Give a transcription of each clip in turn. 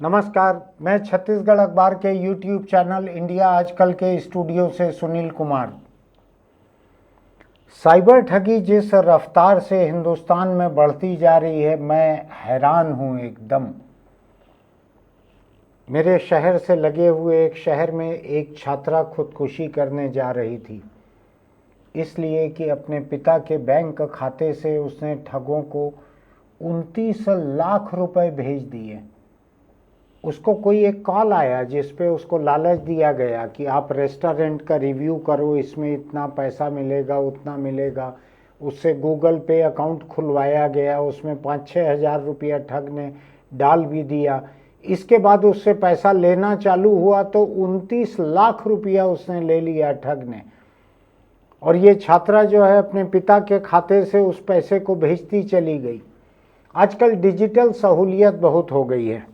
नमस्कार, मैं छत्तीसगढ़ अखबार के यूट्यूब चैनल इंडिया आजकल के स्टूडियो से सुनील कुमार। साइबर ठगी जिस रफ्तार से हिंदुस्तान में बढ़ती जा रही है, मैं हैरान हूं एकदम। मेरे शहर से लगे हुए एक शहर में एक छात्रा खुदकुशी करने जा रही थी, इसलिए कि अपने पिता के बैंक खाते से उसने ठगों को 29 लाख रुपए भेज दिए। उसको कोई एक कॉल आया जिस पे उसको लालच दिया गया कि आप रेस्टोरेंट का रिव्यू करो, इसमें इतना पैसा मिलेगा, उतना मिलेगा। उससे गूगल पे अकाउंट खुलवाया गया, उसमें 5-6 हज़ार रुपया ठग ने डाल भी दिया। इसके बाद उससे पैसा लेना चालू हुआ तो 29 लाख रुपया उसने ले लिया ठग ने। और ये छात्रा जो है अपने पिता के खाते से उस पैसे को भेजती चली गई। आजकल डिजिटल सहूलियत बहुत हो गई है।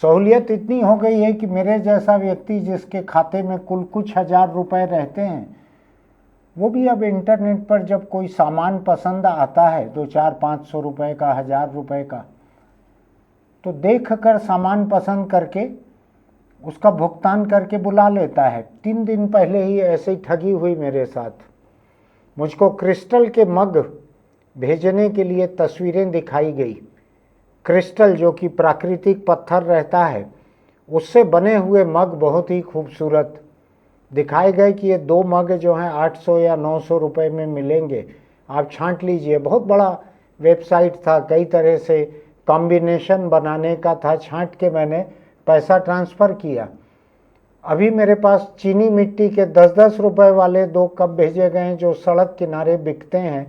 सहूलियत इतनी हो गई है कि मेरे जैसा व्यक्ति जिसके खाते में कुल कुछ हज़ार रुपए रहते हैं, वो भी अब इंटरनेट पर जब कोई सामान पसंद आता है 200-400-500 रुपए का, 1000 रुपए का, तो देख कर सामान पसंद करके उसका भुगतान करके बुला लेता है। 3 दिन पहले ही ऐसे ही ठगी हुई मेरे साथ। मुझको क्रिस्टल के मग भेजने के लिए तस्वीरें दिखाई गई। क्रिस्टल जो कि प्राकृतिक पत्थर रहता है, उससे बने हुए मग बहुत ही खूबसूरत दिखाए गए कि ये 2 मग जो हैं 800 या 900 रुपए में मिलेंगे, आप छांट लीजिए। बहुत बड़ा वेबसाइट था, कई तरह से कॉम्बिनेशन बनाने का था। छांट के मैंने पैसा ट्रांसफ़र किया। अभी मेरे पास चीनी मिट्टी के 10-10 रुपए वाले 2 कप भेजे गए हैं जो सड़क किनारे बिकते हैं।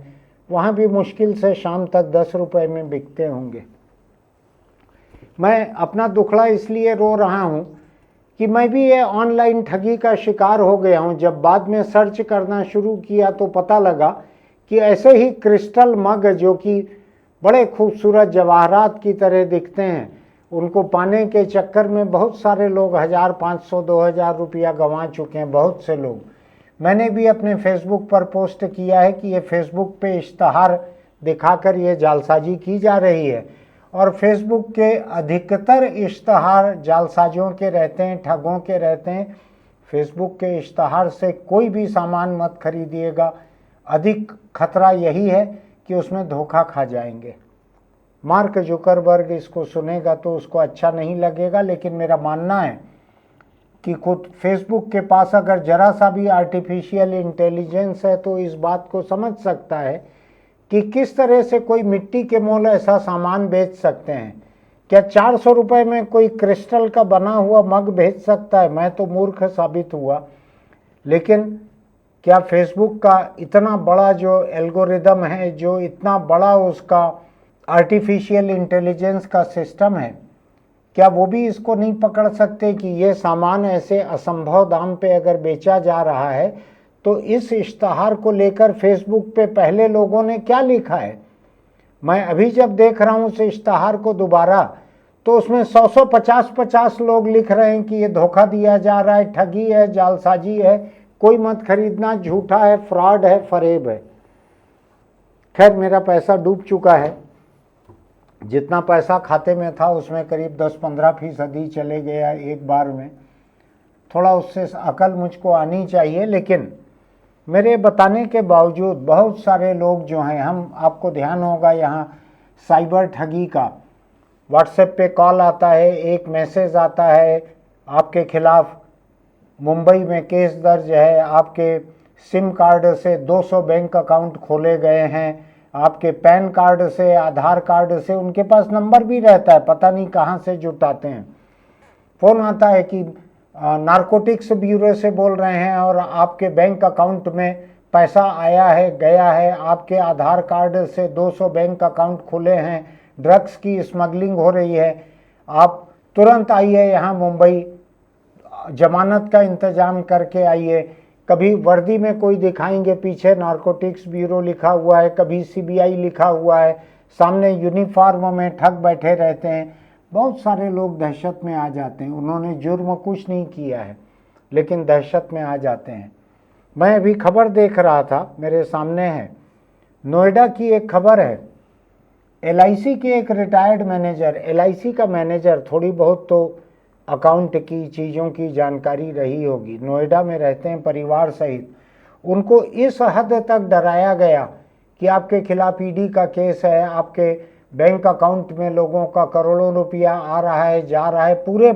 वहाँ भी मुश्किल से शाम तक 10 रुपए में बिकते होंगे। मैं अपना दुखड़ा इसलिए रो रहा हूँ कि मैं भी ये ऑनलाइन ठगी का शिकार हो गया हूँ। जब बाद में सर्च करना शुरू किया तो पता लगा कि ऐसे ही क्रिस्टल मग जो कि बड़े खूबसूरत जवाहरात की तरह दिखते हैं, उनको पाने के चक्कर में बहुत सारे लोग 1000, 500, 2000 रुपया गंवा चुके हैं, बहुत से लोग। मैंने भी अपने फेसबुक पर पोस्ट किया है कि ये फेसबुक पे इश्तहार दिखाकर ये जालसाजी की जा रही है। और फेसबुक के अधिकतर इश्तहार जालसाजियों के रहते हैं, ठगों के रहते हैं। फेसबुक के इश्तहार से कोई भी सामान मत खरीदिएगा। अधिक खतरा यही है कि उसमें धोखा खा जाएंगे। मार्क जुकरबर्ग इसको सुनेगा तो उसको अच्छा नहीं लगेगा, लेकिन मेरा मानना है कि खुद फेसबुक के पास अगर जरा सा भी आर्टिफिशियल इंटेलिजेंस है तो इस बात को समझ सकता है कि किस तरह से कोई मिट्टी के मोल ऐसा सामान बेच सकते हैं। क्या 400 रुपए में कोई क्रिस्टल का बना हुआ मग भेज सकता है? मैं तो मूर्ख साबित हुआ। लेकिन क्या फेसबुक का इतना बड़ा जो एल्गोरिदम है, जो इतना बड़ा उसका आर्टिफिशियल इंटेलिजेंस का सिस्टम है, क्या वो भी इसको नहीं पकड़ सकते कि ये सामान ऐसे असंभव दाम पे अगर बेचा जा रहा है तो इस इश्तहार को लेकर फेसबुक पे पहले लोगों ने क्या लिखा है? मैं अभी जब देख रहा हूँ उस इश्तहार को दोबारा, तो उसमें 100-100, 50-50 लोग लिख रहे हैं कि ये धोखा दिया जा रहा है, ठगी है, जालसाजी है, कोई मत खरीदना, झूठा है, फ्रॉड है, फरेब है। खैर, मेरा पैसा डूब चुका है। जितना पैसा खाते में था उसमें करीब 10-15% ही चले गया एक बार में। थोड़ा उससे अकल मुझको आनी चाहिए, लेकिन मेरे बताने के बावजूद बहुत सारे लोग जो हैं, आपको ध्यान होगा यहाँ साइबर ठगी का, व्हाट्सएप पे कॉल आता है, एक मैसेज आता है आपके खिलाफ मुंबई में केस दर्ज है, आपके सिम कार्ड से 200 बैंक अकाउंट खोले गए हैं, आपके पैन कार्ड से, आधार कार्ड से, उनके पास नंबर भी रहता है, पता नहीं कहाँ से जुटाते हैं। फ़ोन आता है कि नारकोटिक्स ब्यूरो से बोल रहे हैं और आपके बैंक अकाउंट में पैसा आया है, गया है, आपके आधार कार्ड से 200 बैंक अकाउंट खुले हैं, ड्रग्स की स्मगलिंग हो रही है, आप तुरंत आइए यहाँ मुंबई, जमानत का इंतज़ाम करके आइए। कभी वर्दी में कोई दिखाएंगे, पीछे नारकोटिक्स ब्यूरो लिखा हुआ है, कभी सीबीआई लिखा हुआ है, सामने यूनिफॉर्म में ठग बैठे रहते हैं। बहुत सारे लोग दहशत में आ जाते हैं। उन्होंने जुर्म कुछ नहीं किया है, लेकिन दहशत में आ जाते हैं। मैं अभी खबर देख रहा था, मेरे सामने है, नोएडा की एक खबर है। एलआईसी के एक रिटायर्ड मैनेजर, एलआईसी का मैनेजर, थोड़ी बहुत तो अकाउंट की चीज़ों की जानकारी रही होगी, नोएडा में रहते हैं परिवार सहित। उनको इस हद तक डराया गया कि आपके खिलाफ ईडी का केस है, आपके बैंक अकाउंट में लोगों का करोड़ों रुपया आ रहा है, जा रहा है। पूरे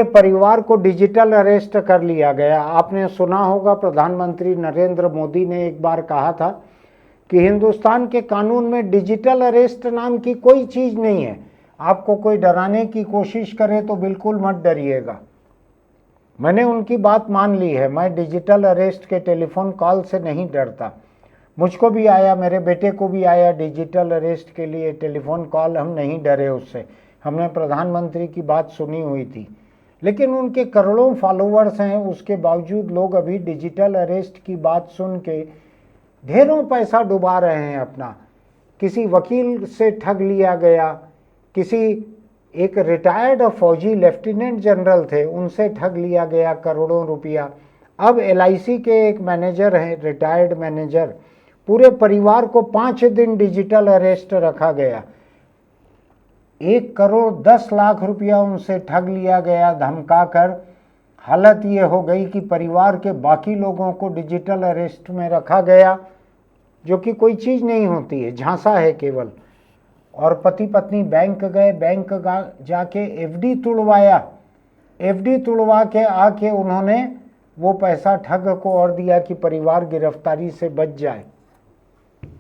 परिवार को डिजिटल अरेस्ट कर लिया गया। आपने सुना होगा प्रधानमंत्री नरेंद्र मोदी ने एक बार कहा था कि हिंदुस्तान के कानून में डिजिटल अरेस्ट नाम की कोई चीज़ नहीं है। आपको कोई डराने की कोशिश करे तो बिल्कुल मत डरिएगा। मैंने उनकी बात मान ली है। मैं डिजिटल अरेस्ट के टेलीफोन कॉल से नहीं डरता। मुझको भी आया, मेरे बेटे को भी आया डिजिटल अरेस्ट के लिए टेलीफोन कॉल, हम नहीं डरे उससे। हमने प्रधानमंत्री की बात सुनी हुई थी। लेकिन उनके करोड़ों फॉलोअर्स हैं, उसके बावजूद लोग अभी डिजिटल अरेस्ट की बात सुन के ढेरों पैसा डुबा रहे हैं अपना। किसी वकील से ठग लिया गया, किसी एक रिटायर्ड फौजी लेफ्टिनेंट जनरल थे, उनसे ठग लिया गया करोड़ों रुपया। अब एलआईसी के एक मैनेजर हैं, रिटायर्ड मैनेजर, पूरे परिवार को 5 दिन डिजिटल अरेस्ट रखा गया। 1,10,00,000 रुपया उनसे ठग लिया गया धमकाकर। हालत ये हो गई कि परिवार के बाकी लोगों को डिजिटल अरेस्ट में रखा गया, जो कि कोई चीज़ नहीं होती है, झांसा है केवल। और पति पत्नी बैंक गए, बैंक जाके एफडी तुड़वाया। एफडी तुड़वा के आके उन्होंने वो पैसा ठग को और दिया कि परिवार गिरफ्तारी से बच जाए।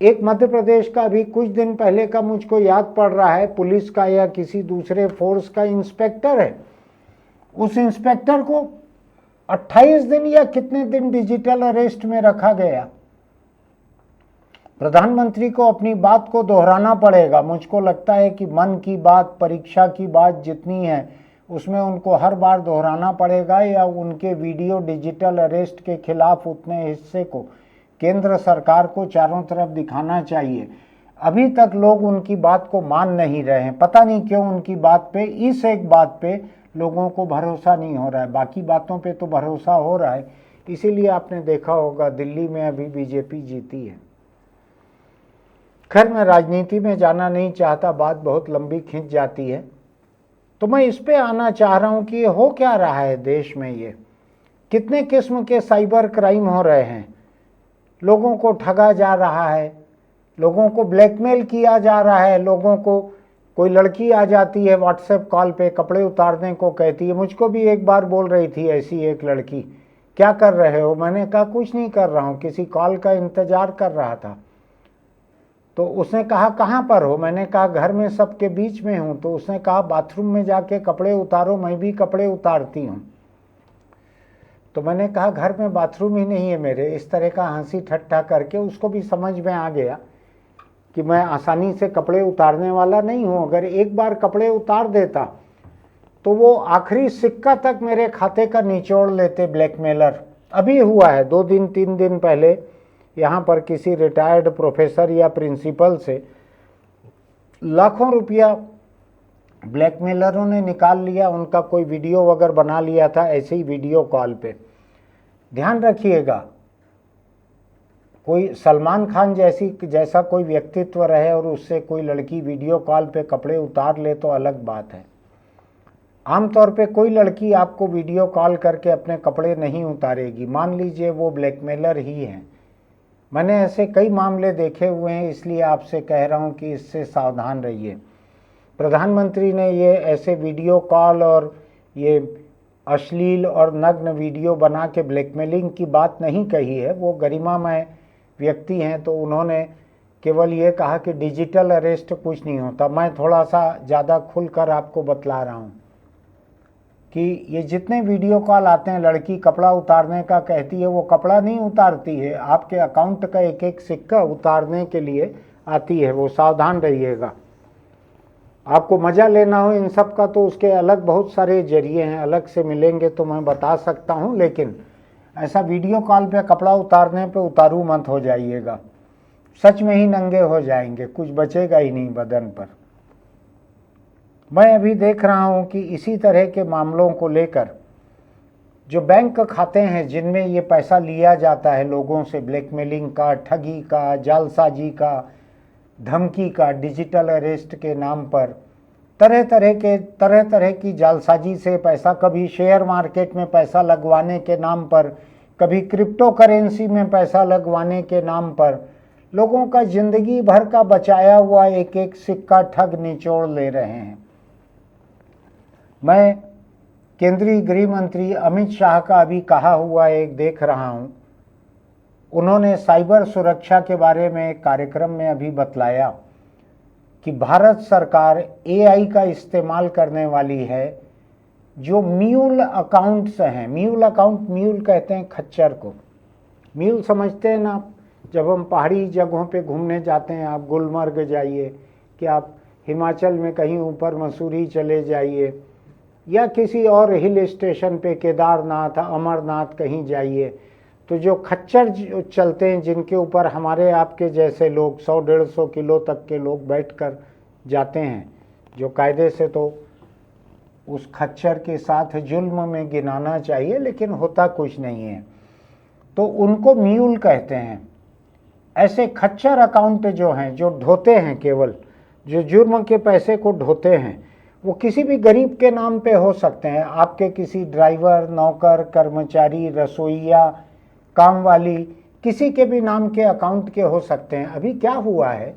एक मध्य प्रदेश का अभी कुछ दिन पहले का मुझको याद पड़ रहा है, पुलिस का या किसी दूसरे फोर्स का इंस्पेक्टर है। उस इंस्पेक्टर को 28 दिन या कितने दिन डिजिटल अरेस्ट में रखा गया। प्रधानमंत्री को अपनी बात को दोहराना पड़ेगा। मुझको लगता है कि मन की बात, परीक्षा की बात जितनी है, उसमें उनको हर बार दोहराना पड़ेगा, या उनके वीडियो डिजिटल अरेस्ट के खिलाफ उतने हिस्से को केंद्र सरकार को चारों तरफ दिखाना चाहिए। अभी तक लोग उनकी बात को मान नहीं रहे हैं। पता नहीं क्यों उनकी बात पे, इस एक बात पे लोगों को भरोसा नहीं हो रहा है। बाकी बातों पे तो भरोसा हो रहा है। इसीलिए आपने देखा होगा दिल्ली में अभी बीजेपी जीती है। खैर, मैं राजनीति में जाना नहीं चाहता, बात बहुत लंबी खिंच जाती है। तो मैं इस पे आना चाह रहा हूँ कि ये हो क्या रहा है देश में। ये कितने किस्म के साइबर क्राइम हो रहे हैं। लोगों को ठगा जा रहा है, लोगों को ब्लैकमेल किया जा रहा है। लोगों को कोई लड़की आ जाती है व्हाट्सएप कॉल पे, कपड़े उतारने को कहती है। मुझको भी एक बार बोल रही थी ऐसी एक लड़की, क्या कर रहे हो? मैंने कहा कुछ नहीं कर रहा हूँ, किसी कॉल का इंतजार कर रहा था। तो उसने कहा कहाँ पर हो? मैंने कहा घर में सबके बीच में हूँ। तो उसने कहा बाथरूम में जाके कपड़े उतारो, मैं भी कपड़े उतारती हूँ। तो मैंने कहा घर में बाथरूम ही नहीं है मेरे। इस तरह का हंसी ठट्ठा करके उसको भी समझ में आ गया कि मैं आसानी से कपड़े उतारने वाला नहीं हूँ। अगर एक बार कपड़े उतार देता तो वो आखिरी सिक्का तक मेरे खाते का निचोड़ लेते ब्लैकमेलर। अभी हुआ है 2 दिन 3 दिन पहले, यहाँ पर किसी रिटायर्ड प्रोफेसर या प्रिंसिपल से लाखों रुपया ब्लैकमेलरों ने निकाल लिया। उनका कोई वीडियो वगैरह बना लिया था ऐसे ही वीडियो कॉल पे। ध्यान रखिएगा, कोई सलमान खान जैसा कोई व्यक्तित्व रहे और उससे कोई लड़की वीडियो कॉल पे कपड़े उतार ले तो अलग बात है। आमतौर पे कोई लड़की आपको वीडियो कॉल करके अपने कपड़े नहीं उतारेगी। मान लीजिए वो ब्लैकमेलर ही हैं। मैंने ऐसे कई मामले देखे हुए हैं, इसलिए आपसे कह रहा हूं कि इससे सावधान रहिए। प्रधानमंत्री ने ये ऐसे वीडियो कॉल और ये अश्लील और नग्न वीडियो बना के ब्लैकमेलिंग की बात नहीं कही है। वो गरिमामय व्यक्ति हैं, तो उन्होंने केवल ये कहा कि डिजिटल अरेस्ट कुछ नहीं होता। मैं थोड़ा सा ज़्यादा खुलकर आपको बतला रहा हूँ कि ये जितने वीडियो कॉल आते हैं, लड़की कपड़ा उतारने का कहती है, वो कपड़ा नहीं उतारती है, आपके अकाउंट का एक एक सिक्का उतारने के लिए आती है। वो सावधान रहिएगा। आपको मज़ा लेना हो इन सब का तो उसके अलग बहुत सारे जरिए हैं, अलग से मिलेंगे तो मैं बता सकता हूँ। लेकिन ऐसा वीडियो कॉल पे कपड़ा उतारने पे उतारू मत हो जाइएगा। सच में ही नंगे हो जाएंगे, कुछ बचेगा ही नहीं बदन पर। मैं अभी देख रहा हूं कि इसी तरह के मामलों को लेकर जो बैंक खाते हैं जिनमें ये पैसा लिया जाता है लोगों से, ब्लैकमेलिंग का, ठगी का, जालसाजी का, धमकी का, डिजिटल अरेस्ट के नाम पर तरह तरह की जालसाजी से पैसा, कभी शेयर मार्केट में पैसा लगवाने के नाम पर, कभी क्रिप्टो करेंसी में पैसा लगवाने के नाम पर लोगों का जिंदगी भर का बचाया हुआ एक एक सिक्का ठग निचोड़ ले रहे हैं। मैं केंद्रीय गृह मंत्री अमित शाह का अभी कहा हुआ एक देख रहा हूं। उन्होंने साइबर सुरक्षा के बारे में एक कार्यक्रम में अभी बतलाया कि भारत सरकार एआई का इस्तेमाल करने वाली है। जो म्यूल अकाउंट्स हैं, म्यूल अकाउंट, म्यूल कहते हैं खच्चर को, म्यूल समझते हैं ना आप? जब हम पहाड़ी जगहों पे घूमने जाते हैं, आप गुलमर्ग जाइए, कि आप हिमाचल में कहीं ऊपर मसूरी चले जाइए, या किसी और हिल स्टेशन पे केदारनाथ, अमरनाथ कहीं जाइए, तो जो खच्चर चलते हैं जिनके ऊपर हमारे आपके जैसे लोग 100-150 किलो तक के लोग बैठकर जाते हैं, जो कायदे से तो उस खच्चर के साथ जुल्म में गिनाना चाहिए, लेकिन होता कुछ नहीं है, तो उनको म्यूल कहते हैं। ऐसे खच्चर अकाउंट जो हैं, जो ढोते हैं, केवल जो जुर्म के पैसे को ढोते हैं, वो किसी भी गरीब के नाम पे हो सकते हैं। आपके किसी ड्राइवर, नौकर, कर्मचारी, रसोइया, काम वाली, किसी के भी नाम के अकाउंट के हो सकते हैं। अभी क्या हुआ है,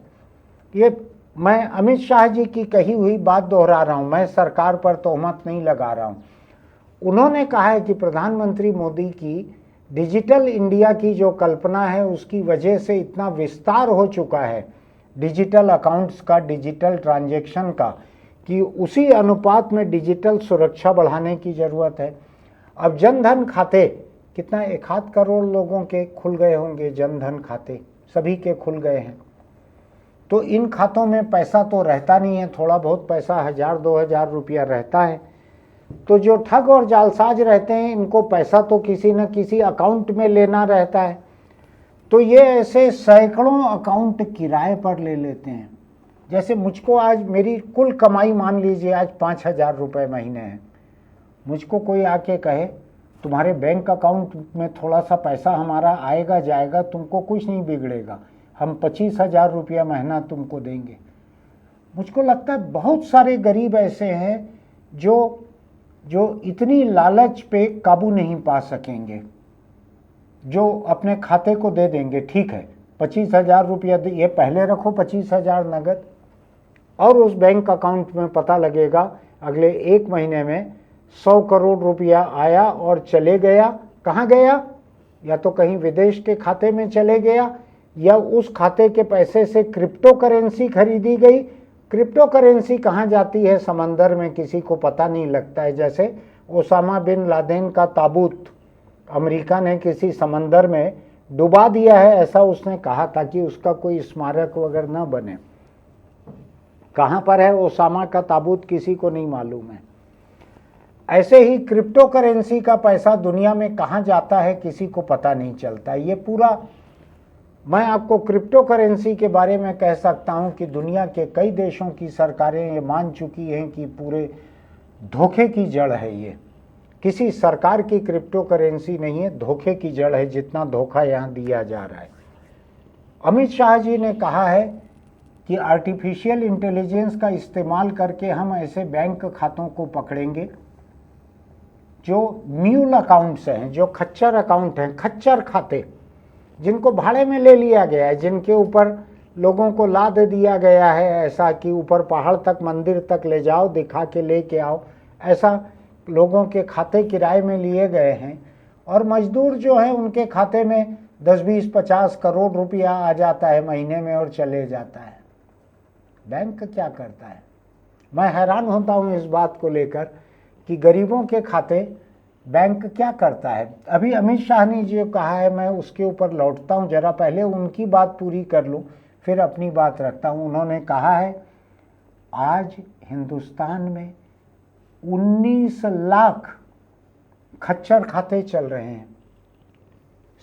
ये मैं अमित शाह जी की कही हुई बात दोहरा रहा हूँ, मैं सरकार पर तोहमत नहीं लगा रहा हूँ। उन्होंने कहा है कि प्रधानमंत्री मोदी की डिजिटल इंडिया की जो कल्पना है, उसकी वजह से इतना विस्तार हो चुका है डिजिटल अकाउंट्स का, डिजिटल ट्रांजैक्शन का, कि उसी अनुपात में डिजिटल सुरक्षा बढ़ाने की ज़रूरत है। अब जनधन खाते कितना, 1 करोड़ लोगों के खुल गए होंगे जनधन खाते, सभी के खुल गए हैं। तो इन खातों में पैसा तो रहता नहीं है, थोड़ा बहुत पैसा 1000-2000 रुपया रहता है। तो जो ठग और जालसाज रहते हैं, इनको पैसा तो किसी न किसी अकाउंट में लेना रहता है। तो ये ऐसे सैकड़ों अकाउंट किराए पर ले लेते हैं। जैसे मुझको आज मेरी कुल कमाई मान लीजिए आज 5000 रुपये महीने है, मुझको कोई आके कहे तुम्हारे बैंक अकाउंट में थोड़ा सा पैसा हमारा आएगा जाएगा, तुमको कुछ नहीं बिगड़ेगा, हम 25,000 रुपया महीना तुमको देंगे। मुझको लगता है बहुत सारे गरीब ऐसे हैं जो इतनी लालच पे काबू नहीं पा सकेंगे, जो अपने खाते को दे देंगे। ठीक है, 25,000 रुपया ये पहले रखो, 25,000 नगद, और उस बैंक अकाउंट में पता लगेगा अगले 1 महीने में 100 करोड़ रुपया आया और चले गया। कहाँ गया? या तो कहीं विदेश के खाते में चले गया, या उस खाते के पैसे से क्रिप्टो करेंसी खरीदी गई। क्रिप्टो करेंसी कहाँ जाती है? समंदर में, किसी को पता नहीं लगता है। जैसे ओसामा बिन लादेन का ताबूत अमेरिका ने किसी समंदर में डुबा दिया है, ऐसा उसने कहा, ताकि उसका कोई स्मारक वगैरह न बने। कहाँ पर है ओसामा का ताबूत, किसी को नहीं मालूम है। ऐसे ही क्रिप्टो करेंसी का पैसा दुनिया में कहाँ जाता है, किसी को पता नहीं चलता। ये पूरा, मैं आपको क्रिप्टो करेंसी के बारे में कह सकता हूँ कि दुनिया के कई देशों की सरकारें ये मान चुकी हैं कि पूरे धोखे की जड़ है। ये किसी सरकार की क्रिप्टो करेंसी नहीं है, धोखे की जड़ है, जितना धोखा यहाँ दिया जा रहा है। अमित शाह जी ने कहा है कि आर्टिफिशियल इंटेलिजेंस का इस्तेमाल करके हम ऐसे बैंक खातों को पकड़ेंगे जो म्यूल अकाउंट्स हैं, जो खच्चर अकाउंट हैं, खच्चर खाते, जिनको भाड़े में ले लिया गया है, जिनके ऊपर लोगों को लाद दिया गया है ऐसा कि ऊपर पहाड़ तक, मंदिर तक ले जाओ, दिखा के लेके आओ, ऐसा लोगों के खाते किराए में लिए गए हैं। और मजदूर जो हैं उनके खाते में 10-20-50 करोड़ रुपया आ जाता है महीने में और चले जाता है। बैंक क्या करता है? मैं हैरान होता हूँ इस बात को लेकर कि गरीबों के खाते बैंक क्या करता है। अभी अमित शाह ने जो कहा है, मैं उसके ऊपर लौटता हूँ, जरा पहले उनकी बात पूरी कर लूँ, फिर अपनी बात रखता हूँ। उन्होंने कहा है आज हिंदुस्तान में 19 लाख खच्चर खाते चल रहे हैं।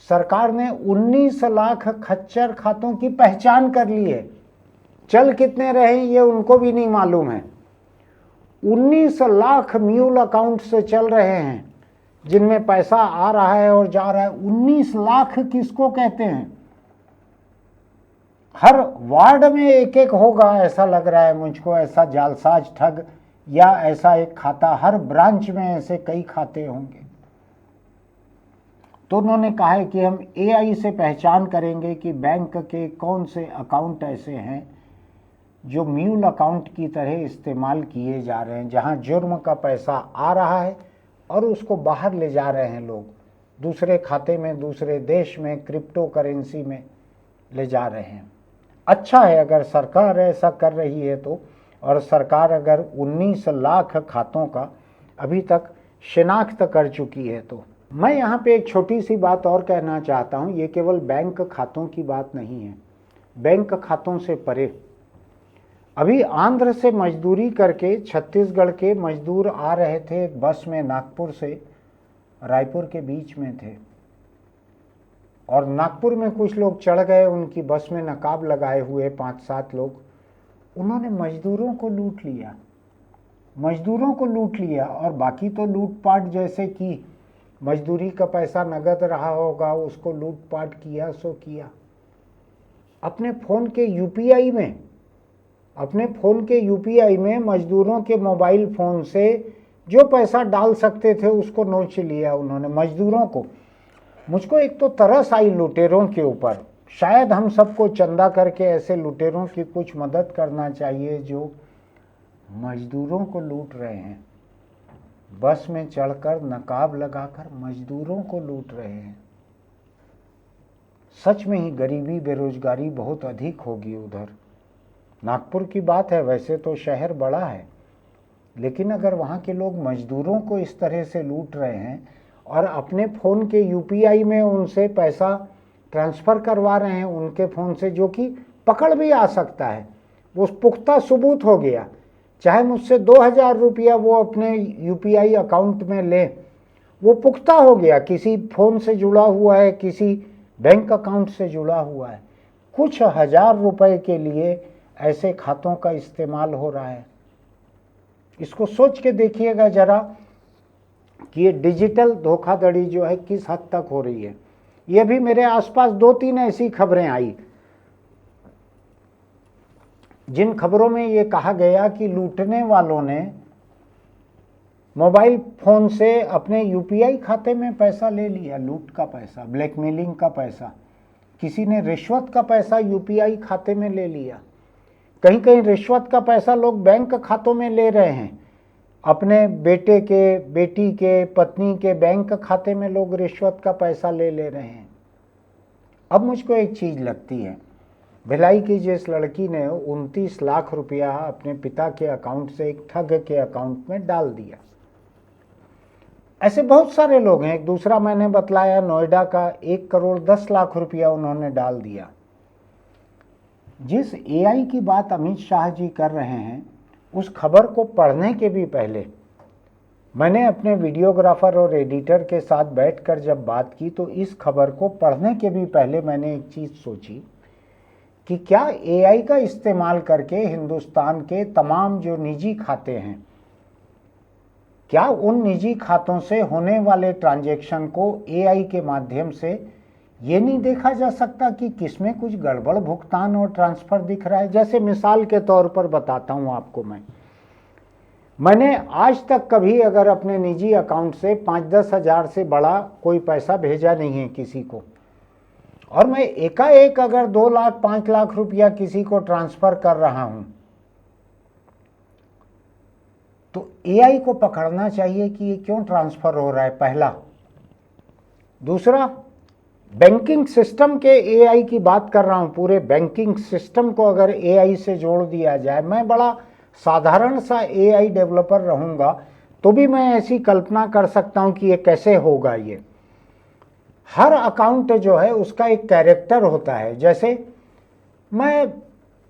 सरकार ने 19 लाख खच्चर खातों की पहचान कर ली है। चल कितने रहे ये उनको भी नहीं मालूम है। 19 लाख म्यूल अकाउंट से चल रहे हैं, जिनमें पैसा आ रहा है और जा रहा है। 19 लाख किसको कहते हैं? हर वार्ड में एक एक होगा ऐसा लग रहा है मुझको, ऐसा जालसाज ठग या ऐसा एक खाता, हर ब्रांच में ऐसे कई खाते होंगे। तो उन्होंने कहा है कि हम एआई से पहचान करेंगे कि बैंक के कौन से अकाउंट ऐसे हैं जो म्यूल अकाउंट की तरह इस्तेमाल किए जा रहे हैं, जहां जुर्म का पैसा आ रहा है और उसको बाहर ले जा रहे हैं लोग, दूसरे खाते में, दूसरे देश में, क्रिप्टो करेंसी में ले जा रहे हैं। अच्छा है अगर सरकार ऐसा कर रही है तो, और सरकार अगर 19 लाख खातों का अभी तक शिनाख्त कर चुकी है तो। मैं यहाँ पे एक छोटी सी बात और कहना चाहता हूँ, ये केवल बैंक खातों की बात नहीं है, बैंक खातों से परे अभी आंध्र से मजदूरी करके छत्तीसगढ़ के मजदूर आ रहे थे एक बस में, नागपुर से रायपुर के बीच में थे, और नागपुर में कुछ लोग चढ़ गए उनकी बस में, नकाब लगाए हुए 5-7 लोग, उन्होंने मजदूरों को लूट लिया, मजदूरों को लूट लिया। और बाकी तो लूटपाट जैसे कि मजदूरी का पैसा नगद रहा होगा उसको लूटपाट किया सो किया। अपने फ़ोन के यूपीआई में, अपने फ़ोन के यूपीआई में मजदूरों के मोबाइल फ़ोन से जो पैसा डाल सकते थे उसको नोच लिया उन्होंने मजदूरों को। मुझको एक तो तरस आई लुटेरों के ऊपर, शायद हम सबको चंदा करके ऐसे लुटेरों की कुछ मदद करना चाहिए जो मजदूरों को लूट रहे हैं, बस में चढ़कर नकाब लगाकर मजदूरों को लूट रहे हैं। सच में ही गरीबी बेरोजगारी बहुत अधिक होगी उधर। नागपुर की बात है, वैसे तो शहर बड़ा है, लेकिन अगर वहाँ के लोग मजदूरों को इस तरह से लूट रहे हैं और अपने फ़ोन के यूपीआई में उनसे पैसा ट्रांसफ़र करवा रहे हैं उनके फ़ोन से, जो कि पकड़ भी आ सकता है, वो पुख्ता सबूत हो गया, चाहे मुझसे 2000 रुपया वो अपने यूपीआई अकाउंट में ले, वो पुख्ता हो गया, किसी फ़ोन से जुड़ा हुआ है, किसी बैंक अकाउंट से जुड़ा हुआ है। कुछ हजार रुपए के लिए ऐसे खातों का इस्तेमाल हो रहा है। इसको सोच के देखिएगा जरा कि ये डिजिटल धोखाधड़ी जो है किस हद तक हो रही है। ये भी मेरे आसपास 2-3 ऐसी खबरें आई जिन खबरों में ये कहा गया कि लूटने वालों ने मोबाइल फ़ोन से अपने यूपीआई खाते में पैसा ले लिया, लूट का पैसा, ब्लैकमेलिंग का पैसा, किसी ने रिश्वत का पैसा यूपीआई खाते में ले लिया। कहीं कहीं रिश्वत का पैसा लोग बैंक खातों में ले रहे हैं, अपने बेटे के, बेटी के, पत्नी के बैंक खाते में लोग रिश्वत का पैसा ले रहे हैं। अब मुझको एक चीज़ लगती है, भिलाई की जिस लड़की ने 29 लाख रुपया अपने पिता के अकाउंट से एक ठग के अकाउंट में डाल दिया, ऐसे बहुत सारे लोग हैं। एक दूसरा मैंने बतलाया, नोएडा का 1 करोड़ 10 लाख रुपया उन्होंने डाल दिया। जिस एआई की बात अमित शाह जी कर रहे हैं, उस खबर को पढ़ने के भी पहले मैंने अपने वीडियोग्राफर और एडिटर के साथ बैठकर जब बात की तो इस खबर को पढ़ने के भी पहले मैंने एक चीज़ सोची कि क्या एआई का इस्तेमाल करके हिंदुस्तान के तमाम जो निजी खाते हैं, क्या उन निजी खातों से होने वाले ट्रांजैक्शन को एआई के माध्यम से ये नहीं देखा जा सकता कि किसमें कुछ गड़बड़ भुगतान और ट्रांसफ़र दिख रहा है। जैसे मिसाल के तौर पर बताता हूँ आपको, मैंने आज तक कभी अगर अपने निजी अकाउंट से 5-10 हज़ार से बड़ा कोई पैसा भेजा नहीं है किसी को, और मैं एकाएक अगर 2 लाख 5 लाख रुपया किसी को ट्रांसफ़र कर रहा हूँ तो एआई को पकड़ना चाहिए कि ये क्यों ट्रांसफ़र हो रहा है, पहला। दूसरा, बैंकिंग सिस्टम के एआई की बात कर रहा हूँ, पूरे बैंकिंग सिस्टम को अगर एआई से जोड़ दिया जाए, मैं बड़ा साधारण सा एआई डेवलपर रहूँगा तो भी मैं ऐसी कल्पना कर सकता हूँ कि ये कैसे होगा। ये हर अकाउंट जो है उसका एक कैरेक्टर होता है। जैसे मैं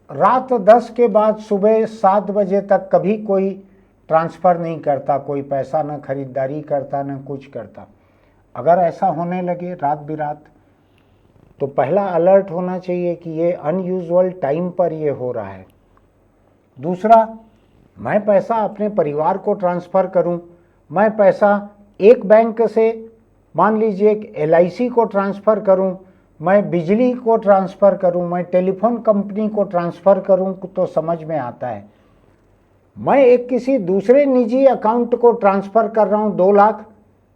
रात 10 के बाद सुबह 7 बजे तक कभी कोई ट्रांसफ़र नहीं करता, कोई पैसा न खरीदारी करता न कुछ करता। अगर ऐसा होने लगे रात बिरात तो पहला अलर्ट होना चाहिए कि ये अनयूजुअल टाइम पर ये हो रहा है। दूसरा, मैं पैसा अपने परिवार को ट्रांसफ़र करूं, मैं पैसा एक बैंक से मान लीजिए एक LIC को ट्रांसफ़र करूं, मैं बिजली को ट्रांसफ़र करूं, मैं टेलीफोन कंपनी को ट्रांसफ़र करूं तो समझ में आता है। मैं एक किसी दूसरे निजी अकाउंट को ट्रांसफ़र कर रहा हूं 2 लाख,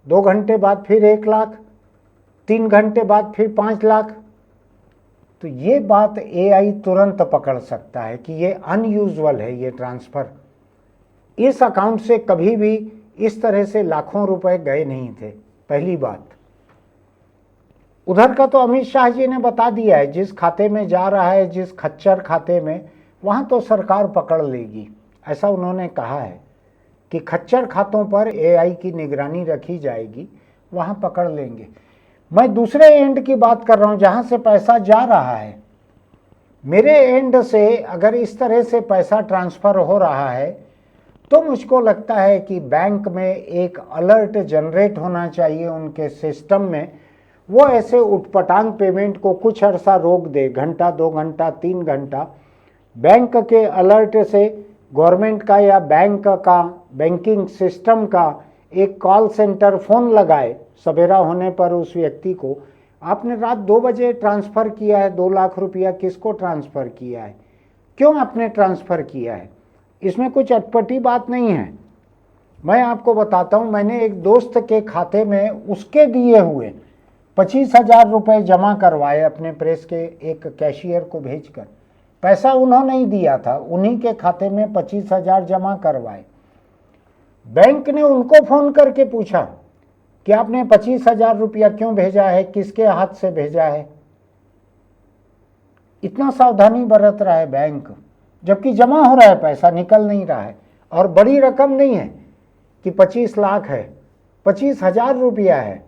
2 घंटे बाद फिर 1 लाख, 3 घंटे बाद फिर 5 लाख, तो ये बात एआई तुरंत पकड़ सकता है कि ये अनयूजुअल है, ये ट्रांसफ़र। इस अकाउंट से कभी भी इस तरह से लाखों रुपए गए नहीं थे, पहली बात। उधर का तो अमित शाह जी ने बता दिया है, जिस खाते में जा रहा है, जिस खच्चर खाते में, वहाँ तो सरकार पकड़ लेगी, ऐसा उन्होंने कहा है कि खच्चर खातों पर एआई की निगरानी रखी जाएगी, वहाँ पकड़ लेंगे। मैं दूसरे एंड की बात कर रहा हूँ, जहाँ से पैसा जा रहा है। मेरे एंड से अगर इस तरह से पैसा ट्रांसफ़र हो रहा है तो मुझको लगता है कि बैंक में एक अलर्ट जनरेट होना चाहिए उनके सिस्टम में। वो ऐसे उटपटांग पेमेंट को कुछ अर्सा रोक दे, घंटा, 2 घंटा, 3 घंटा। बैंक के अलर्ट से गवर्नमेंट का या बैंक का, बैंकिंग सिस्टम का एक कॉल सेंटर फ़ोन लगाए सवेरा होने पर उस व्यक्ति को, आपने रात 2 बजे ट्रांसफ़र किया है 2 लाख रुपया, किसको ट्रांसफ़र किया है, क्यों आपने ट्रांसफ़र किया है। इसमें कुछ अटपटी बात नहीं है। मैं आपको बताता हूँ, मैंने एक दोस्त के खाते में उसके दिए हुए 25,000 रुपये जमा करवाए अपने प्रेस के एक कैशियर को भेजकर। पैसा उन्होंने ही दिया था, उन्हीं के खाते में 25,000 जमा करवाए। बैंक ने उनको फ़ोन करके पूछा कि आपने 25,000 रुपया क्यों भेजा है, किसके हाथ से भेजा है। इतना सावधानी बरत रहा है बैंक, जबकि जमा हो रहा है, पैसा निकल नहीं रहा है। और बड़ी रकम नहीं है कि 25 लाख है, 25,000 रुपया है,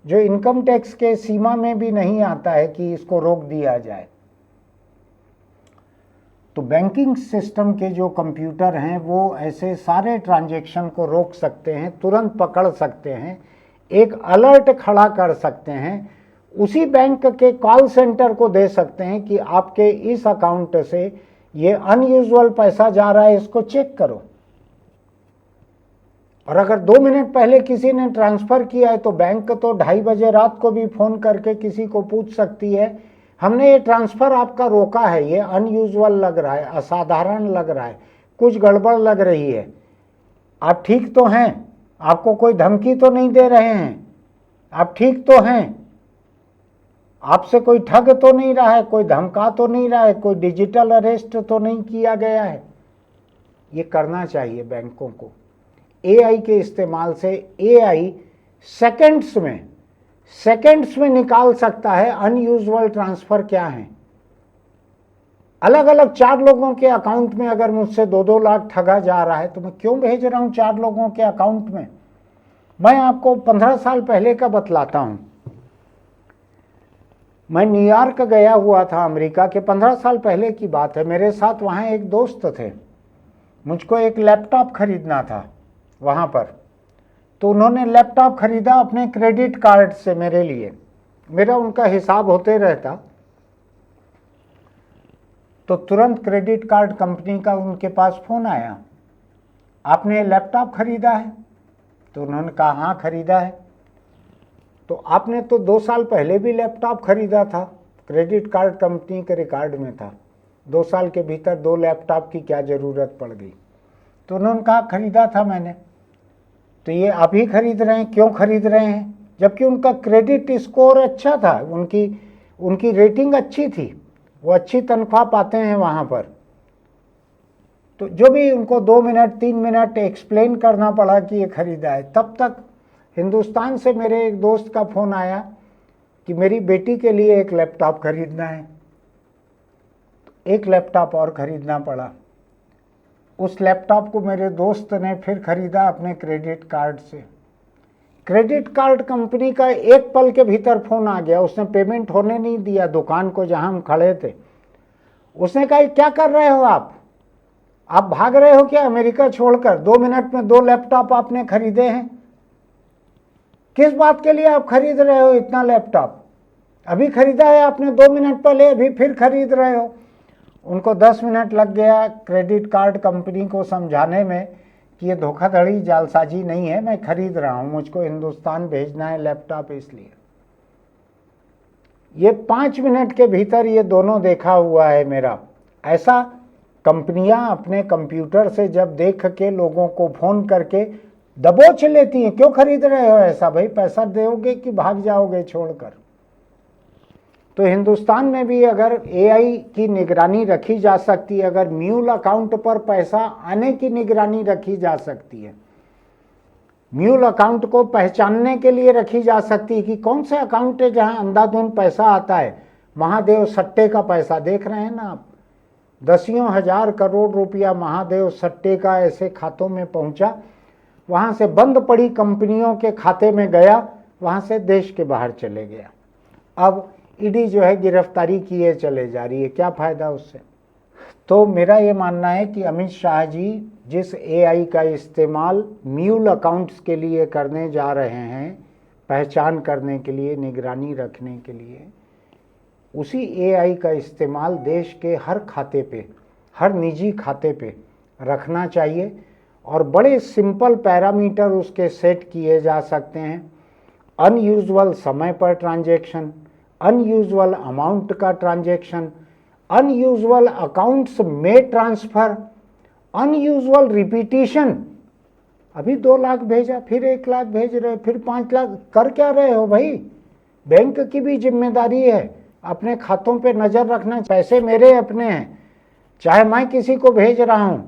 जो इनकम टैक्स के सीमा में भी नहीं आता है कि इसको रोक दिया जाए। तो बैंकिंग सिस्टम के जो कंप्यूटर हैं वो ऐसे सारे ट्रांजैक्शन को रोक सकते हैं, तुरंत पकड़ सकते हैं, एक अलर्ट खड़ा कर सकते हैं, उसी बैंक के कॉल सेंटर को दे सकते हैं कि आपके इस अकाउंट से ये अनयूजुअल पैसा जा रहा है, इसको चेक करो। और अगर 2 मिनट पहले किसी ने ट्रांसफ़र किया है तो बैंक तो 2:30 बजे रात को भी फ़ोन करके किसी को पूछ सकती है, हमने ये ट्रांसफ़र आपका रोका है, ये अनयूजुअल लग रहा है, असाधारण लग रहा है, कुछ गड़बड़ लग रही है, आप ठीक तो हैं, आपको कोई धमकी तो नहीं दे रहे हैं, आप ठीक तो हैं, आपसे कोई ठग तो नहीं रहा है, कोई धमका तो नहीं रहा है, कोई डिजिटल अरेस्ट तो नहीं किया गया है। ये करना चाहिए बैंकों को। एआई के इस्तेमाल से एआई सेकंड्स में निकाल सकता है अनयूजुअल ट्रांसफ़र क्या है। अलग अलग 4 लोगों के अकाउंट में अगर मुझसे 2-2 लाख ठगा जा रहा है तो मैं क्यों भेज रहा हूं 4 लोगों के अकाउंट में। मैं आपको 15 साल पहले का बतलाता हूं। मैं न्यूयॉर्क गया हुआ था, अमेरिका के, 15 साल पहले की बात है। मेरे साथ वहाँ एक दोस्त थे, मुझको एक लैपटॉप खरीदना था वहाँ पर, तो उन्होंने लैपटॉप खरीदा अपने क्रेडिट कार्ड से मेरे लिए। मेरा उनका हिसाब होते रहता, तो तुरंत क्रेडिट कार्ड कंपनी का उनके पास फ़ोन आया, आपने लैपटॉप खरीदा है? तो उन्होंने कहा हाँ खरीदा है। तो आपने तो 2 साल पहले भी लैपटॉप खरीदा था, क्रेडिट कार्ड कंपनी के रिकॉर्ड में था, 2 साल के भीतर 2 लैपटॉप की क्या ज़रूरत पड़ गई। तो उन्होंने कहा खरीदा था मैंने। तो ये आप ही खरीद रहे हैं, क्यों खरीद रहे हैं? जबकि उनका क्रेडिट स्कोर अच्छा था, उनकी रेटिंग अच्छी थी, वो अच्छी तनख्वाह पाते हैं वहाँ पर। तो जो भी उनको 2 मिनट 3 मिनट एक्सप्लेन करना पड़ा कि ये खरीदा है। तब तक हिंदुस्तान से मेरे एक दोस्त का फ़ोन आया कि मेरी बेटी के लिए एक लैपटॉप खरीदना है। एक लैपटॉप और खरीदना पड़ा। उस लैपटॉप को मेरे दोस्त ने फिर खरीदा अपने क्रेडिट कार्ड से। क्रेडिट कार्ड कंपनी का एक पल के भीतर फ़ोन आ गया, उसने पेमेंट होने नहीं दिया दुकान को जहां हम खड़े थे। उसने कहा क्या कर रहे हो आप भाग रहे हो क्या अमेरिका छोड़कर? 2 मिनट में 2 लैपटॉप आपने खरीदे हैं। किस बात के लिए आप खरीद रहे हो इतना लैपटॉप? अभी खरीदा है आपने 2 मिनट पहले, अभी फिर खरीद रहे हो। उनको 10 मिनट लग गया क्रेडिट कार्ड कंपनी को समझाने में कि ये धोखाधड़ी जालसाजी नहीं है, मैं खरीद रहा हूँ, मुझको हिंदुस्तान भेजना है लैपटॉप इसलिए। ये 5 मिनट के भीतर ये दोनों देखा हुआ है मेरा। ऐसा कंपनियां अपने कंप्यूटर से जब देख के लोगों को फ़ोन करके दबोच लेती हैं, क्यों खरीद रहे हो ऐसा, भाई पैसा दोगे कि भाग जाओगे छोड़कर। तो हिंदुस्तान में भी अगर एआई की निगरानी रखी जा सकती है, अगर म्यूल अकाउंट पर पैसा आने की निगरानी रखी जा सकती है, म्यूल अकाउंट को पहचानने के लिए रखी जा सकती है कि कौन से अकाउंट है जहां अंधाधुंध पैसा आता है। महादेव सट्टे का पैसा देख रहे हैं ना आप, दसियों हजार करोड़ रुपया महादेव सट्टे का ऐसे खातों में पहुंचा, वहां से बंद पड़ी कंपनियों के खाते में गया, वहां से देश के बाहर चले गया। अब ईडी जो है गिरफ्तारी किए चले जा रही है, क्या फायदा उससे। तो मेरा ये मानना है कि अमित शाह जी जिस एआई का इस्तेमाल म्यूल अकाउंट्स के लिए करने जा रहे हैं, पहचान करने के लिए, निगरानी रखने के लिए, उसी एआई का इस्तेमाल देश के हर खाते पे, हर निजी खाते पे रखना चाहिए। और बड़े सिंपल पैरामीटर उसके सेट किए जा सकते हैं। अनयूजुअल समय पर ट्रांजैक्शन, अनयूजुअल अमाउंट का ट्रांजैक्शन, अनयूजुअल अकाउंट्स में ट्रांसफर, अनयूजुअल रिपीटिशन। अभी 2 लाख भेजा, फिर 1 लाख भेज रहे, फिर 5 लाख, कर क्या रहे हो भाई। बैंक की भी जिम्मेदारी है अपने खातों पे नजर रखना। पैसे मेरे अपने हैं, चाहे मैं किसी को भेज रहा हूं,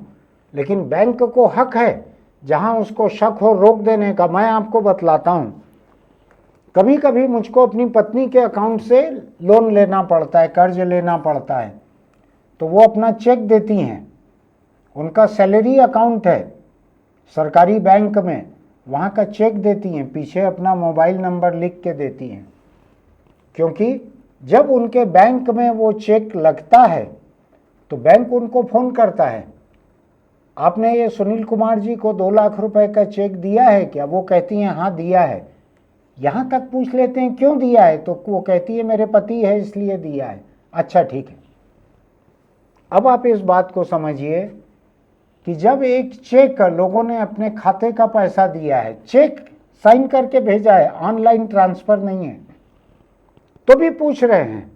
लेकिन बैंक को हक है जहां उसको शक हो रोक देने का। मैं आपको बतलाता हूं, कभी कभी मुझको अपनी पत्नी के अकाउंट से लोन लेना पड़ता है, कर्ज लेना पड़ता है, तो वो अपना चेक देती हैं, उनका सैलरी अकाउंट है सरकारी बैंक में, वहाँ का चेक देती हैं, पीछे अपना मोबाइल नंबर लिख के देती हैं, क्योंकि जब उनके बैंक में वो चेक लगता है तो बैंक उनको फ़ोन करता है, आपने ये सुनील कुमार जी को 2 लाख रुपए का चेक दिया है क्या। वो कहती हैं हाँ दिया है। यहाँ तक पूछ लेते हैं क्यों दिया है, तो वो कहती है मेरे पति है इसलिए दिया है। अच्छा ठीक है। अब आप इस बात को समझिए कि जब एक चेक लोगों ने अपने खाते का पैसा दिया है, चेक साइन करके भेजा है, ऑनलाइन ट्रांसफर नहीं है, तो भी पूछ रहे हैं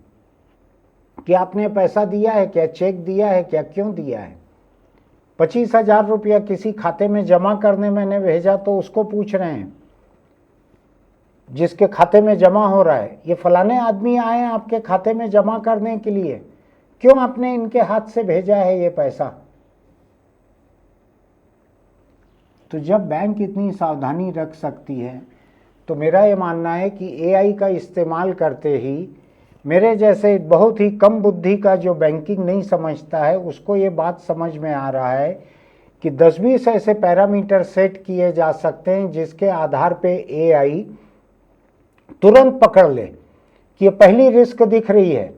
कि आपने पैसा दिया है क्या, चेक दिया है क्या, क्यों दिया है। 25,000 रुपया किसी खाते में जमा करने मैंने भेजा तो उसको पूछ रहे हैं, जिसके खाते में जमा हो रहा है, ये फलाने आदमी आए हैं आपके खाते में जमा करने के लिए, क्यों आपने इनके हाथ से भेजा है ये पैसा। तो जब बैंक इतनी सावधानी रख सकती है, तो मेरा ये मानना है कि एआई का इस्तेमाल करते ही मेरे जैसे बहुत ही कम बुद्धि का जो बैंकिंग नहीं समझता है, उसको ये बात समझ में आ रहा है कि 10-20 ऐसे पैरामीटर सेट किए जा सकते हैं जिसके आधार पे एआई तुरंत पकड़ ले कि ये पहली रिस्क दिख रही है,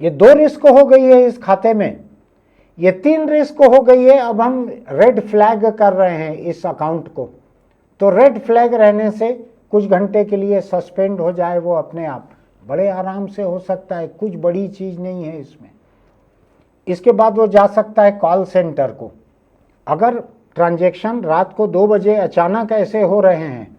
ये 2 रिस्क हो गई है इस खाते में, ये 3 रिस्क हो गई है, अब हम रेड फ्लैग कर रहे हैं इस अकाउंट को। तो रेड फ्लैग रहने से कुछ घंटे के लिए सस्पेंड हो जाए वो अपने आप, बड़े आराम से हो सकता है, कुछ बड़ी चीज़ नहीं है इसमें। इसके बाद वो जा सकता है कॉल सेंटर को। अगर ट्रांजैक्शन रात को 2 बजे अचानक ऐसे हो रहे हैं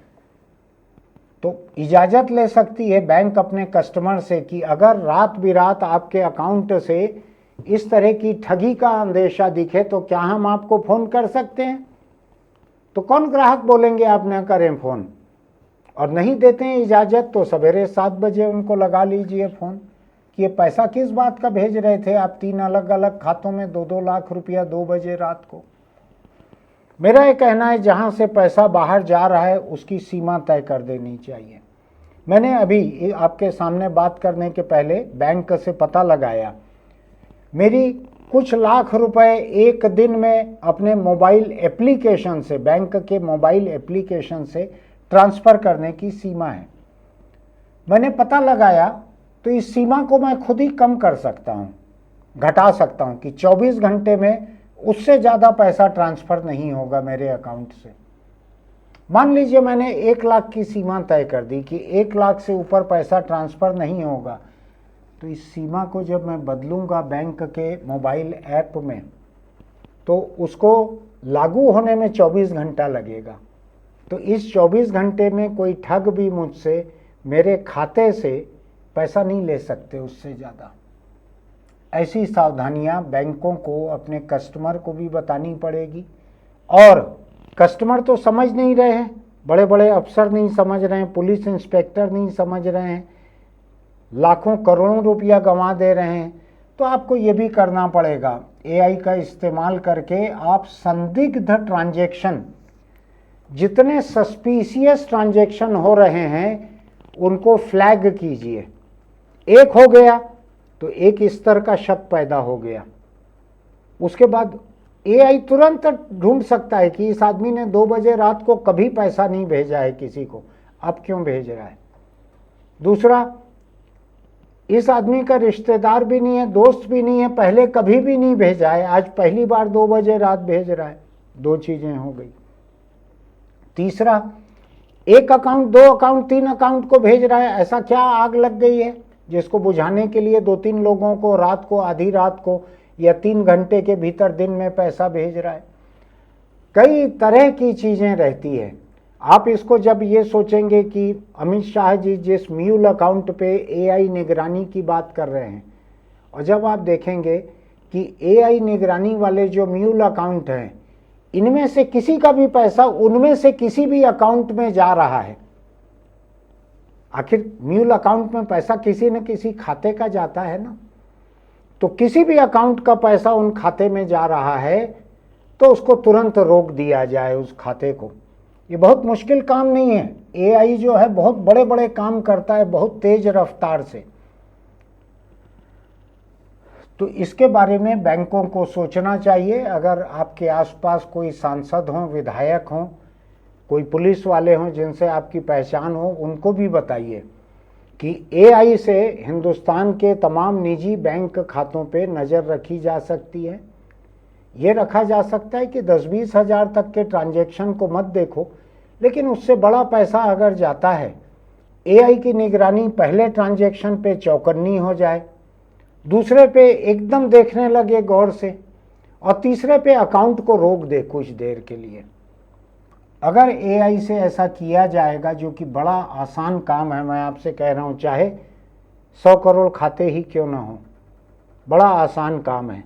तो इजाज़त ले सकती है बैंक अपने कस्टमर से कि अगर रात बिरात आपके अकाउंट से इस तरह की ठगी का अंदेशा दिखे तो क्या हम आपको फ़ोन कर सकते हैं। तो कौन ग्राहक बोलेंगे आप न करें फ़ोन, और नहीं देते हैं इजाज़त तो सवेरे 7 बजे उनको लगा लीजिए फ़ोन कि ये पैसा किस बात का भेज रहे थे आप 3 अलग अलग खातों में 2-2 लाख रुपया 2 बजे रात को। मेरा ये कहना है जहाँ से पैसा बाहर जा रहा है उसकी सीमा तय कर देनी चाहिए। मैंने अभी आपके सामने बात करने के पहले बैंक से पता लगाया, मेरी कुछ लाख रुपए एक दिन में अपने मोबाइल एप्लीकेशन से, बैंक के मोबाइल एप्लीकेशन से ट्रांसफ़र करने की सीमा है। मैंने पता लगाया तो इस सीमा को मैं खुद ही कम कर सकता हूँ, घटा सकता हूँ कि 24 घंटे में उससे ज़्यादा पैसा ट्रांसफ़र नहीं होगा मेरे अकाउंट से। मान लीजिए मैंने 1 लाख की सीमा तय कर दी कि 1 लाख से ऊपर पैसा ट्रांसफ़र नहीं होगा, तो इस सीमा को जब मैं बदलूंगा बैंक के मोबाइल ऐप में तो उसको लागू होने में 24 घंटा लगेगा। तो इस 24 घंटे में कोई ठग भी मुझसे मेरे खाते से पैसा नहीं ले सकते उससे ज़्यादा। ऐसी सावधानियां बैंकों को अपने कस्टमर को भी बतानी पड़ेगी। और कस्टमर तो समझ नहीं रहे हैं, बड़े बड़े अफसर नहीं समझ रहे हैं, पुलिस इंस्पेक्टर नहीं समझ रहे हैं, लाखों करोड़ों रुपया गंवा दे रहे हैं। तो आपको ये भी करना पड़ेगा, एआई का इस्तेमाल करके आप संदिग्ध ट्रांजैक्शन, जितने सस्पिशियस ट्रांजैक्शन हो रहे हैं उनको फ्लैग कीजिए। एक हो गया तो एक स्तर का शक पैदा हो गया, उसके बाद एआई तुरंत ढूंढ सकता है कि इस आदमी ने 2 बजे रात को कभी पैसा नहीं भेजा है किसी को, अब क्यों भेज रहा है। दूसरा, इस आदमी का रिश्तेदार भी नहीं है, दोस्त भी नहीं है, पहले कभी भी नहीं भेजा है, आज पहली बार 2 बजे रात भेज रहा है। 2 चीजें हो गई। तीसरा, एक अकाउंट, 2 अकाउंट, 3 अकाउंट को भेज रहा है। ऐसा क्या आग लग गई है जिसको बुझाने के लिए 2-3 लोगों को रात को, आधी रात को या 3 घंटे के भीतर दिन में पैसा भेज रहा है। कई तरह की चीजें रहती है। आप इसको जब ये सोचेंगे कि अमित शाह जी जिस म्यूल अकाउंट पे एआई निगरानी की बात कर रहे हैं, और जब आप देखेंगे कि एआई निगरानी वाले जो म्यूल अकाउंट हैं, इनमें से किसी का भी पैसा उनमें से किसी भी अकाउंट में जा रहा है। आखिर म्यूल अकाउंट में पैसा किसी न किसी खाते का जाता है ना, तो किसी भी अकाउंट का पैसा उन खाते में जा रहा है तो उसको तुरंत रोक दिया जाए उस खाते को। ये बहुत मुश्किल काम नहीं है। एआई जो है बहुत बड़े बड़े काम करता है, बहुत तेज रफ्तार से। तो इसके बारे में बैंकों को सोचना चाहिए। अगर आपके आसपास कोई सांसद हों, विधायक हों, कोई पुलिस वाले हों जिनसे आपकी पहचान हो, उनको भी बताइए कि एआई से हिंदुस्तान के तमाम निजी बैंक खातों पे नज़र रखी जा सकती है। ये रखा जा सकता है कि 10-20 हज़ार तक के ट्रांजैक्शन को मत देखो, लेकिन उससे बड़ा पैसा अगर जाता है, एआई की निगरानी पहले ट्रांजैक्शन पे चौकन्नी हो जाए, दूसरे पे एकदम देखने लगे गौर से, और तीसरे पे अकाउंट को रोक दे कुछ देर के लिए। अगर एआई से ऐसा किया जाएगा, जो कि बड़ा आसान काम है, मैं आपसे कह रहा हूँ, चाहे 100 करोड़ खाते ही क्यों ना हो, बड़ा आसान काम है।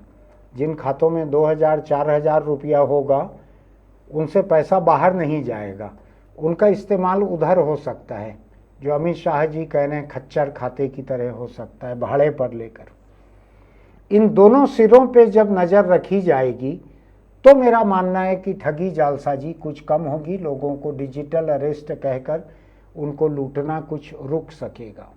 जिन खातों में 2,000-4,000 रुपया होगा उनसे पैसा बाहर नहीं जाएगा, उनका इस्तेमाल उधर हो सकता है, जो अमित शाह जी कह रहे हैं खच्चर खाते की तरह हो सकता है, भाड़े पर लेकर। इन दोनों सिरों पे जब नज़र रखी जाएगी तो मेरा मानना है कि ठगी जालसाजी कुछ कम होगी, लोगों को डिजिटल अरेस्ट कहकर उनको लूटना कुछ रुक सकेगा।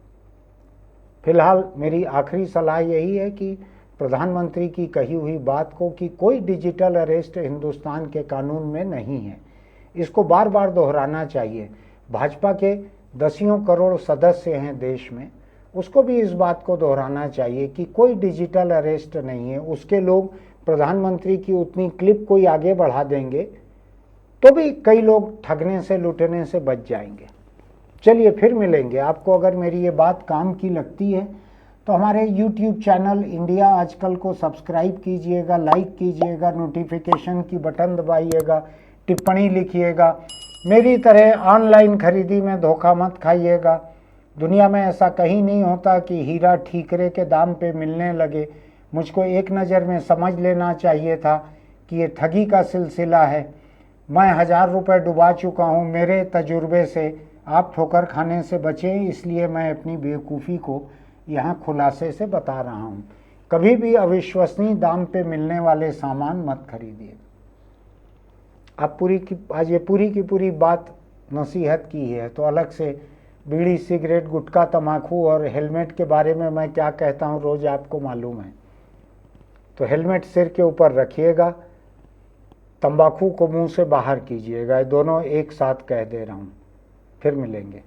फिलहाल मेरी आखिरी सलाह यही है कि प्रधानमंत्री की कही हुई बात को कि कोई डिजिटल अरेस्ट हिंदुस्तान के कानून में नहीं है, इसको बार बार दोहराना चाहिए। भाजपा के 10 करोड़ सदस्य हैं देश में, उसको भी इस बात को दोहराना चाहिए कि कोई डिजिटल अरेस्ट नहीं है। उसके लोग प्रधानमंत्री की उतनी क्लिप कोई आगे बढ़ा देंगे तो भी कई लोग ठगने से, लूटने से बच जाएंगे। चलिए फिर मिलेंगे। आपको अगर मेरी ये बात काम की लगती है तो हमारे YouTube चैनल इंडिया आजकल को सब्सक्राइब कीजिएगा, लाइक कीजिएगा, नोटिफिकेशन की बटन दबाइएगा, टिप्पणी लिखिएगा। मेरी तरह ऑनलाइन खरीदी में धोखा मत खाइएगा। दुनिया में ऐसा कहीं नहीं होता कि हीरा ठीकरे के दाम पे मिलने लगे। मुझको एक नज़र में समझ लेना चाहिए था कि ये ठगी का सिलसिला है। मैं 1000 रुपये डुबा चुका हूँ। मेरे तजुर्बे से आप ठोकर खाने से बचें, इसलिए मैं अपनी बेवकूफ़ी को यहाँ खुलासे से बता रहा हूँ। कभी भी अविश्वसनीय दाम पे मिलने वाले सामान मत खरीदिए। आप आज ये पूरी की पूरी बात नसीहत की है, तो अलग से बीड़ी, सिगरेट, गुटखा, तम्बाकू और हेलमेट के बारे में मैं क्या कहता हूँ रोज़ आपको मालूम है। तो हेलमेट सिर के ऊपर रखिएगा, तंबाकू को मुंह से बाहर कीजिएगा। ये दोनों एक साथ कह दे रहा हूँ। फिर मिलेंगे।